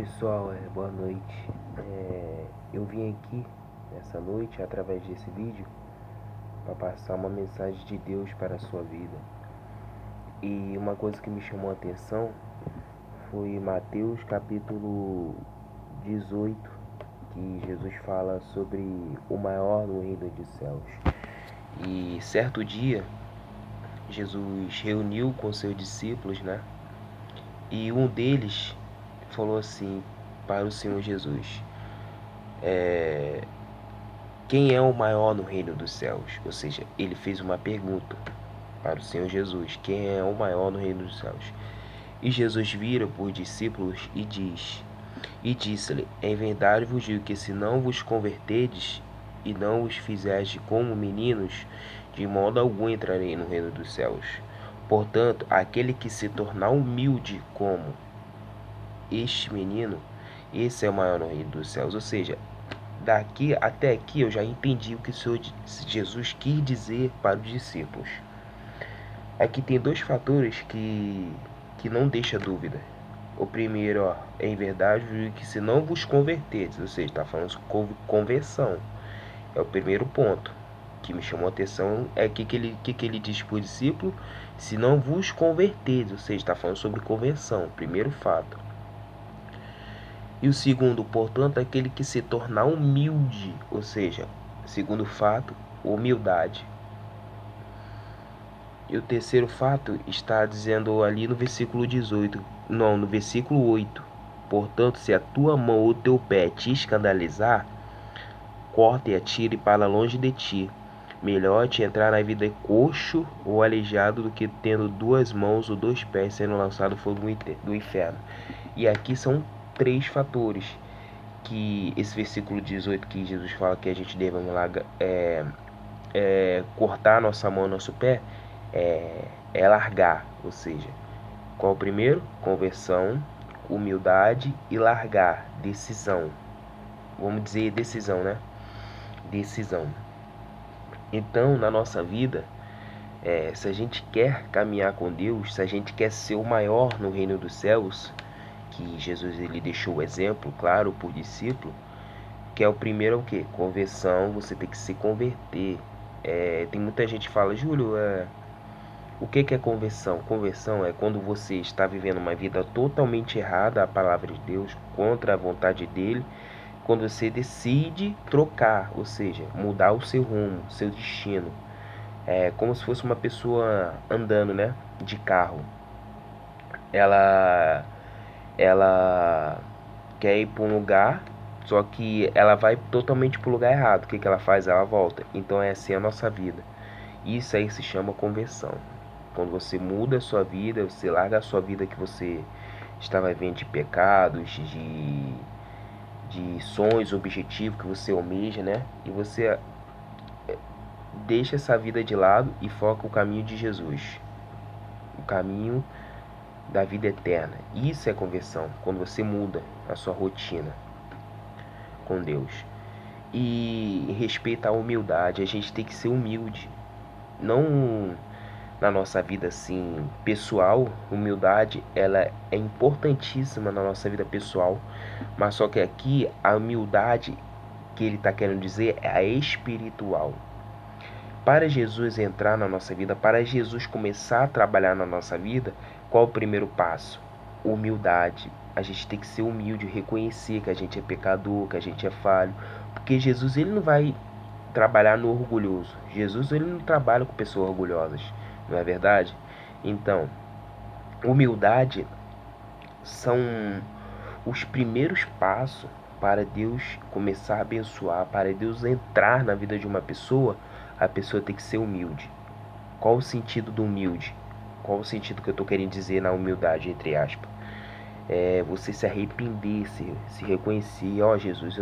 Pessoal, boa noite. Eu vim aqui nessa noite, através desse vídeo, para passar uma mensagem de Deus para a sua vida. E uma coisa que me chamou a atenção foi Mateus capítulo 18, que Jesus fala sobre o maior no reino dos céus. E certo dia, Jesus reuniu com seus discípulos, né? E um deles falou assim para o Senhor Jesus: quem é o maior no reino dos céus? Ou seja, ele fez uma pergunta para o Senhor Jesus: quem é o maior no reino dos céus? E Jesus vira para os discípulos e disse-lhe: em verdade vos digo que se não vos converterdes e não os fizerdes como meninos, de modo algum entrarei no reino dos céus. Portanto, aquele que se tornar humilde como este menino, esse é o maior no reino dos céus. Ou seja, daqui até aqui eu já entendi o que o Senhor Jesus quis dizer para os discípulos. Aqui tem dois fatores que não deixa dúvida. O primeiro, em verdade, que se não vos converterdes, ou seja, está falando sobre conversão. É o primeiro ponto que me chamou a atenção. É que ele diz para o discípulo: se não vos converterdes, ou seja, está falando sobre conversão, primeiro fato. E o segundo, portanto, é aquele que se tornar humilde, ou seja, segundo fato, humildade. E o terceiro fato está dizendo ali no versículo 18, não, no versículo 8. Portanto, se a tua mão ou teu pé te escandalizar, corta e atire para longe de ti. Melhor te entrar na vida coxo ou aleijado do que tendo duas mãos ou dois pés sendo lançado no fogo do inferno. E aqui são três fatores que esse versículo 18 que Jesus fala que a gente deve cortar nossa mão, nosso pé, é largar. Ou seja, qual o primeiro? Conversão, humildade e largar, decisão. Vamos dizer decisão, né? Decisão. Então, na nossa vida, se a gente quer caminhar com Deus, se a gente quer ser o maior no reino dos céus, que Jesus ele deixou o exemplo, claro, por discípulo, que é o primeiro é o quê? Conversão, você tem que se converter. Tem muita gente que fala: Júlio, o que é conversão? Conversão é quando você está vivendo uma vida totalmente errada à palavra de Deus, contra a vontade dele, quando você decide trocar, ou seja, mudar o seu rumo, seu destino. É como se fosse uma pessoa andando, né, de carro. Ela quer ir para um lugar, só que ela vai totalmente para o lugar errado. O que ela faz? Ela volta. Então é assim a nossa vida. Isso aí se chama conversão. Quando você muda a sua vida, você larga a sua vida que você estava vivendo de pecados, de sonhos, objetivos que você almeja, né? E você deixa essa vida de lado e foca o caminho de Jesus. O caminho da vida eterna. Isso é conversão, quando você muda a sua rotina com Deus. E em respeito à humildade, a gente tem que ser humilde. Não na nossa vida assim pessoal, humildade ela é importantíssima na nossa vida pessoal, mas só que aqui a humildade que ele está querendo dizer é a espiritual. Para Jesus entrar na nossa vida, para Jesus começar a trabalhar na nossa vida, qual o primeiro passo? Humildade. A gente tem que ser humilde, reconhecer que a gente é pecador, que a gente é falho, porque Jesus ele não vai trabalhar no orgulhoso. Jesus ele não trabalha com pessoas orgulhosas, não é verdade? Então, humildade são os primeiros passos para Deus começar a abençoar, para Deus entrar na vida de uma pessoa. A pessoa tem que ser humilde. Qual o sentido do humilde? Qual o sentido que eu estou querendo dizer na humildade, entre aspas? É você se arrepender, se reconhecer: ó, Jesus,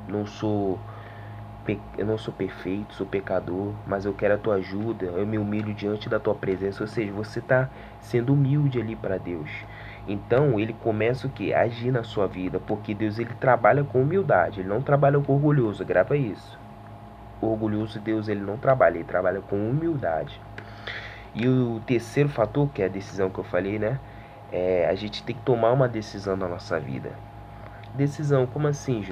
não sou eu não sou perfeito, sou pecador, mas eu quero a tua ajuda, eu me humilho diante da tua presença. Ou seja, você está sendo humilde ali para Deus. Então ele começa o que? A agir na sua vida, porque Deus ele trabalha com humildade, ele não trabalha com orgulhoso, grava isso. O orgulhoso Deus ele não trabalha, ele trabalha com humildade. E o terceiro fator, que é a decisão que eu falei, né? A gente tem que tomar uma decisão na nossa vida. Decisão, como assim,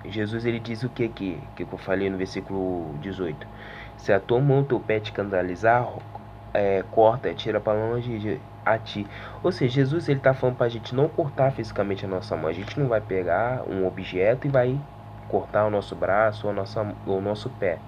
Jesus ele diz o que eu falei no versículo 18? Se a tua mão, teu pé te escandalizar, corta, tira para longe a ti. Ou seja, Jesus ele está falando para a gente não cortar fisicamente a nossa mão. A gente não vai pegar um objeto e vai cortar o nosso braço ou o nosso pé.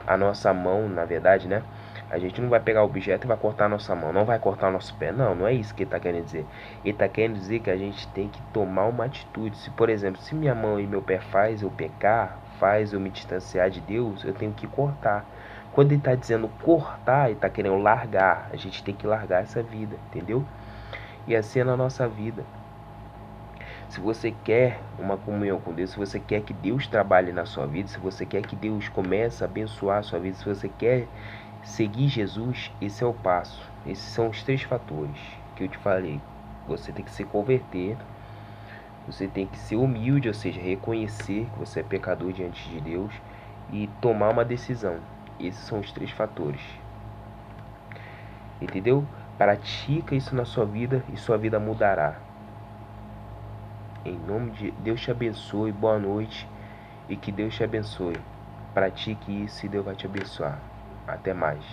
A nossa mão, na verdade, né? A gente não vai pegar o objeto e vai cortar a nossa mão, não vai cortar o nosso pé. Não, não é isso que ele está querendo dizer. Ele está querendo dizer que a gente tem que tomar uma atitude. Se, por exemplo, se minha mão e meu pé faz eu pecar, faz eu me distanciar de Deus, eu tenho que cortar. Quando ele está dizendo cortar, ele está querendo largar. A gente tem que largar essa vida, entendeu? E assim é na nossa vida. Se você quer uma comunhão com Deus, se você quer que Deus trabalhe na sua vida, se você quer que Deus comece a abençoar a sua vida, se você quer seguir Jesus, esse é o passo. Esses são os 3 fatores que eu te falei. Você tem que se converter, você tem que ser humilde, ou seja, reconhecer que você é pecador diante de Deus e tomar uma decisão. Esses são os 3 fatores. Entendeu? Pratica isso na sua vida e sua vida mudará. Em nome de Deus te abençoe, boa noite e que Deus te abençoe. Pratique isso e Deus vai te abençoar. Até mais.